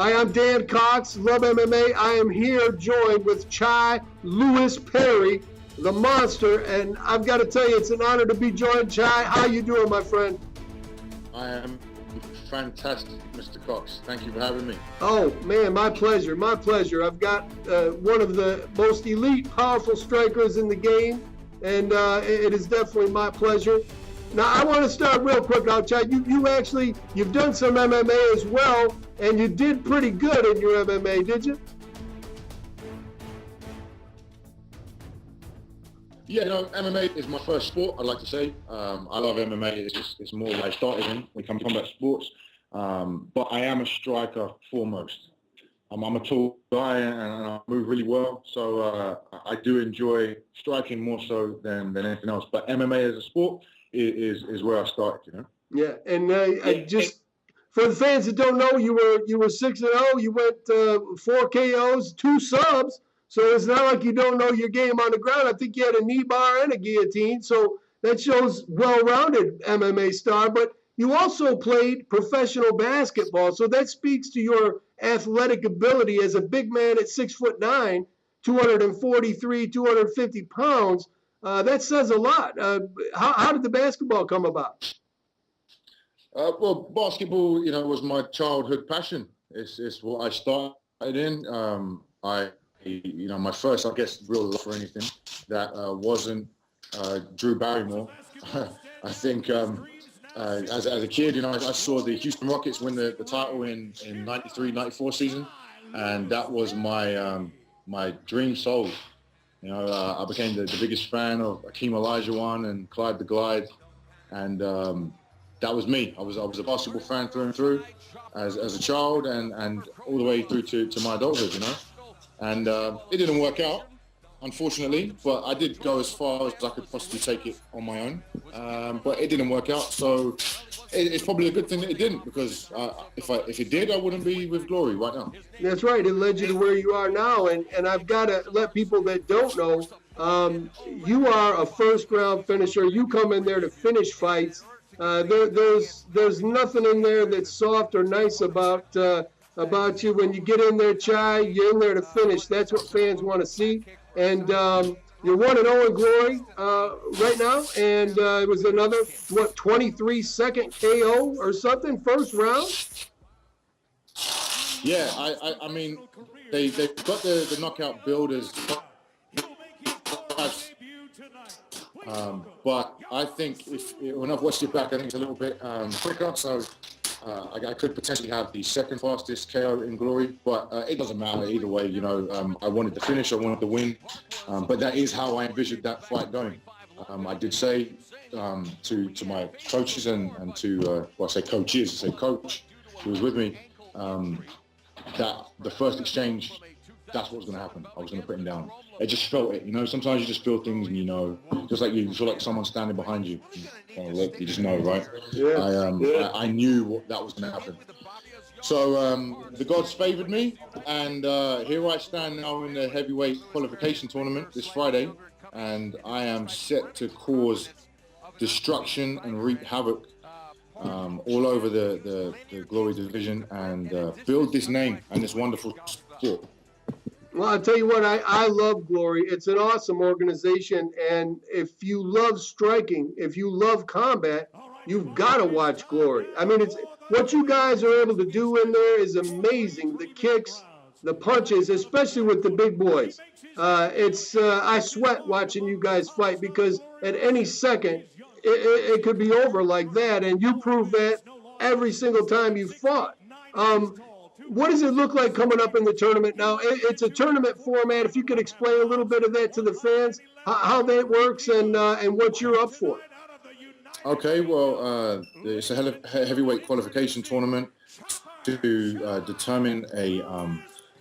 Hi, I'm Dan Cox, LUB-MMA. I am here joined with Chai Lewis Perry, the monster, and I've got to tell you, it's an honor to be joined. Chai, how you doing, my friend? I am fantastic, Mr. Cox. Thank you for having me. Oh, man, my pleasure, my pleasure. I've got one of the most elite, powerful strikers in the game, and it is definitely my pleasure. Now, I want to start real quick now, Chad. You've done some MMA as well, and you did pretty good in your MMA, did you? Yeah, MMA is my first sport, I'd like to say. I love MMA. It's more what I started in when it comes to combat sports. But I am a striker foremost. I'm a tall guy and I move really well. So I do enjoy striking more so than anything else. But MMA as a sport is where I started, Yeah, and I just for the fans that don't know, you were 6-0. You went 4 KOs, 2 subs. So it's not like you don't know your game on the ground. I think you had a knee bar and a guillotine. So that shows well-rounded MMA star. But you also played professional basketball. So that speaks to your athletic ability as a big man at 6'9", 243, 250 pounds. That says a lot. How did the basketball come about? Well, basketball, was my childhood passion. It's what I started in. My first, I guess, real love for anything that wasn't Drew Barrymore. I think as a kid, I saw the Houston Rockets win the title in 93, 94 season, and that was my dream sold. I became the biggest fan of Akeem Olajuwon and Clyde the Glide, and that was me. I was a basketball fan through and through as a child and all the way through to my adulthood, And it didn't work out, unfortunately, but I did go as far as I could possibly take it on my own. But it didn't work out, so it's probably a good thing that it didn't, because if it did, I wouldn't be with Glory right now. That's right. It led you to where you are now, and I've got to let people that don't know, you are a first-round finisher. You come in there to finish fights. There's nothing in there that's soft or nice about you. When you get in there, Chai, you're in there to finish. That's what fans want to see. And you're 1-0 in Glory right now, and it was another 23-second KO or something, first round. Yeah, I mean, they've got the knockout build as but I think when I've watched it back, I think it's a little bit quicker. So I could potentially have the second fastest KO in Glory, but it doesn't matter either way. I wanted to finish, I wanted to win, but that is how I envisioned that fight going. I did say to my coaches and to I say coaches, I say coach who was with me, that the first exchange, that's what was going to happen. I was going to put him down. I just felt it, Sometimes you just feel things, and just like you feel like someone's standing behind you. Look, you just know, right? Yeah. I knew that was going to happen. So the gods favoured me, and here I stand now in the heavyweight qualification tournament this Friday, and I am set to cause destruction and wreak havoc all over the Glory division and build this name and this wonderful sport. Well, I'll tell you what, I love Glory. It's an awesome organization, and if you love striking, if you love combat, you've got to watch Glory. I mean, it's what you guys are able to do in there is amazing. The kicks, the punches, especially with the big boys. I sweat watching you guys fight, because at any second, it could be over like that, and you prove that every single time you fought. What does it look like coming up in the tournament now? It's a tournament format. If you could explain a little bit of that to the fans, how that works and what you're up for. Okay, well, it's a heavyweight qualification tournament to determine a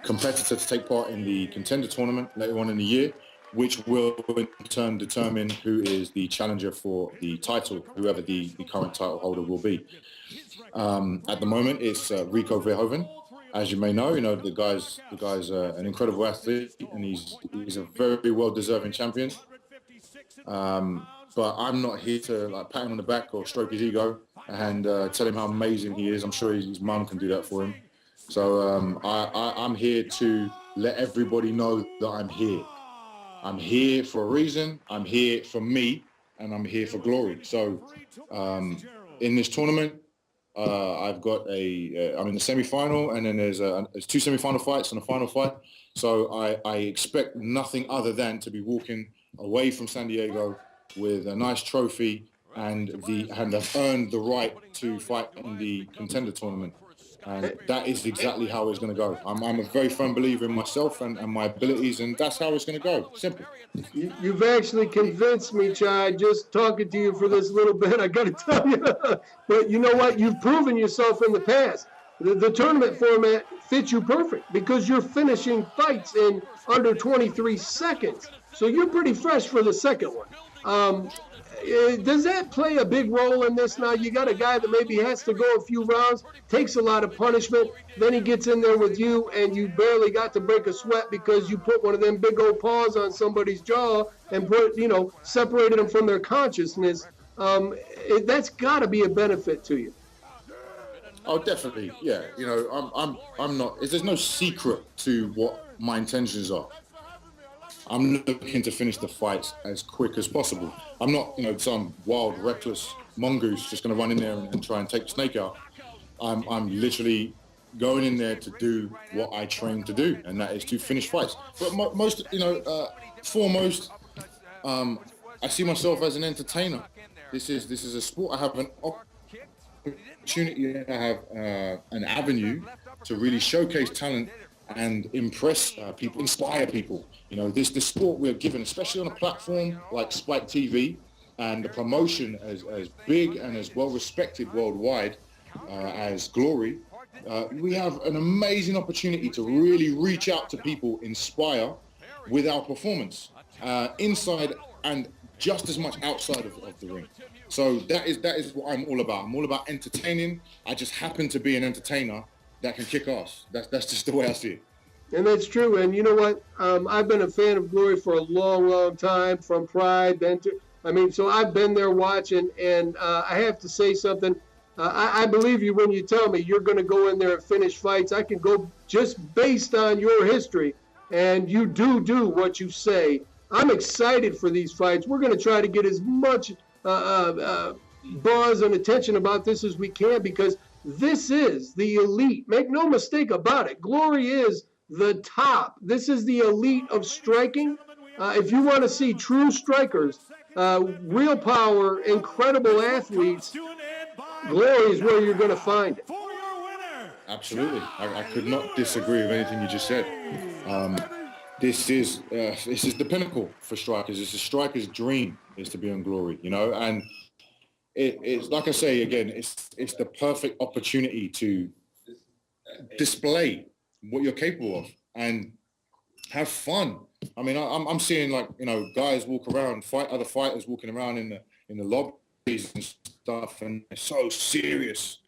competitor to take part in the contender tournament later on in the year, which will in turn determine who is the challenger for the title, whoever the current title holder will be. At the moment, it's Rico Verhoeven. As you may know, the guy's an incredible athlete, and he's a very well-deserving champion. But I'm not here to pat him on the back or stroke his ego and tell him how amazing he is. I'm sure his mum can do that for him. So I'm here to let everybody know that I'm here. I'm here for a reason. I'm here for me, and I'm here for glory. So in this tournament, I've got I'm in the semi-final, and then there's two semi-final fights and a final fight. So I expect nothing other than to be walking away from San Diego with a nice trophy and I've earned the right to fight in the contender tournament. And that is exactly how it's going to go. I'm a very firm believer in myself and my abilities, and that's how it's going to go. Simple. You've actually convinced me, Chai, just talking to you for this little bit. I got to tell you. But you know what? You've proven yourself in the past. The tournament format fits you perfect because you're finishing fights in under 23 seconds. So you're pretty fresh for the second one. Does that play a big role in this now? You got a guy that maybe has to go a few rounds, takes a lot of punishment, then he gets in there with you and you barely got to break a sweat because you put one of them big old paws on somebody's jaw and separated them from their consciousness. That's got to be a benefit to you. Oh, definitely. Yeah. I'm not, there's no secret to what my intentions are. I'm looking to finish the fights as quick as possible. I'm not, some wild, reckless mongoose just going to run in there and try and take the snake out. I'm literally going in there to do what I train to do, and that is to finish fights. But foremost, I see myself as an entertainer. This is a sport. I have an opportunity. I have an avenue to really showcase talent and impress people, inspire people. This sport we're given, especially on a platform like Spike TV, and the promotion as big and as well respected worldwide as Glory, we have an amazing opportunity to really reach out to people, inspire with our performance, inside and just as much outside of the ring. So that is what I'm all about. I'm all about entertaining. I just happen to be an entertainer that can kick ass. That's just the way I see it. And that's true. And you know what? I've been a fan of Glory for a long, long time, from Pride. So I've been there watching, and I have to say something. I believe you when you tell me you're going to go in there and finish fights. I can go just based on your history, and you do what you say. I'm excited for these fights. We're going to try to get as much buzz and attention about this as we can, because this is the elite. Make no mistake about it. Glory is the top. This is the elite of striking. If you want to see true strikers, real power, incredible athletes, Glory is where you're going to find it. Absolutely. I could not disagree with anything you just said. This is the pinnacle for strikers. It's a striker's dream is to be on Glory, and it's like I say again, it's the perfect opportunity to display what you're capable of and have fun. I mean, I'm seeing guys walk around, fight other fighters walking around in the lobbies and stuff, and it's so serious.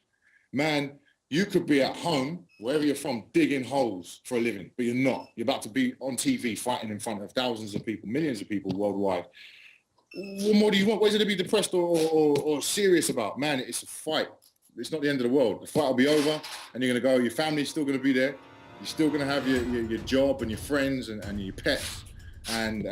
Man, you could be at home, wherever you're from, digging holes for a living, but you're not. You're about to be on TV fighting in front of thousands of people, millions of people worldwide. What more do you want? What is it to be depressed or serious about? Man, it's a fight. It's not the end of the world. The fight will be over, and you're going to go. Your family's still going to be there. You're still going to have your job and your friends and your pets, and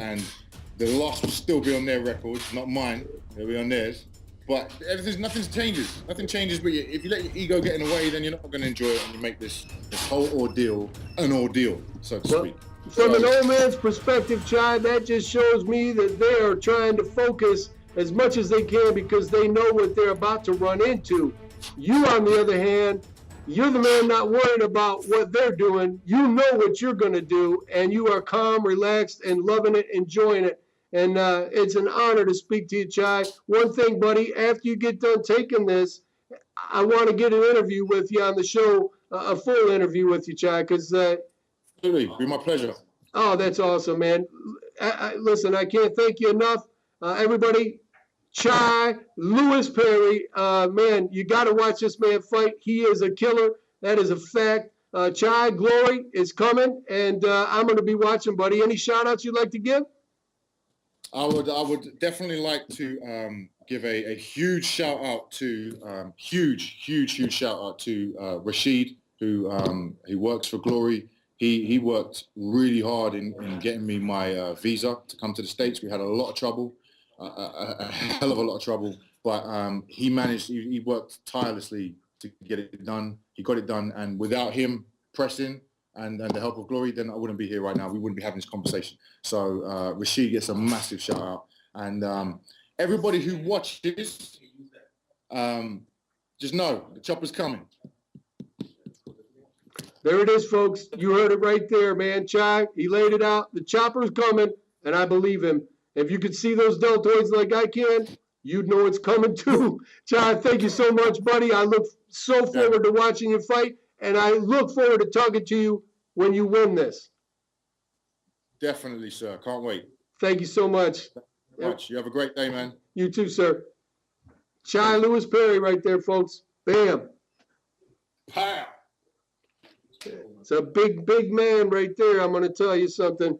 the loss will still be on their records, not mine. They'll be on theirs. But nothing changes. Nothing changes. But if you let your ego get in the way, then you're not going to enjoy it, and you make this whole ordeal an ordeal, so to speak. From an old man's perspective, Chai, that just shows me that they are trying to focus as much as they can because they know what they're about to run into. You, on the other hand, you're the man not worried about what they're doing. You know what you're going to do, and you are calm, relaxed, and loving it, enjoying it. And it's an honor to speak to you, Chai. One thing, buddy, after you get done taking this, I want to get an interview with you on the show, a full interview with you, Chai, because absolutely, be my pleasure. Oh, that's awesome, man. Listen, I can't thank you enough. Everybody, Chai Lewis Perry, man, you got to watch this man fight. He is a killer. That is a fact. Chai, Glory is coming, and I'm going to be watching, buddy. Any shout-outs you'd like to give? I would definitely like to give a huge shout-out to, huge shout-out to Rashid who works for Glory. He worked really hard in getting me my visa to come to the States. We had a lot of trouble, a hell of a lot of trouble, but he managed. He worked tirelessly to get it done. He got it done, and without him pressing and the help of Glory, then I wouldn't be here right now. We wouldn't be having this conversation. So Rashid gets a massive shout out, and everybody who watches, just know the chopper's coming. There it is, folks. You heard it right there, man. Chai, he laid it out. The chopper's coming, and I believe him. If you could see those deltoids like I can, you'd know it's coming too. Chai, thank you so much, buddy. I look so forward to watching you fight, and I look forward to talking to you when you win this. Definitely, sir. Can't wait. Thank you so much. You have a great day, man. You too, sir. Chai Lewis Perry right there, folks. Bam. Pow. It's a big, big man right there. I'm going to tell you something.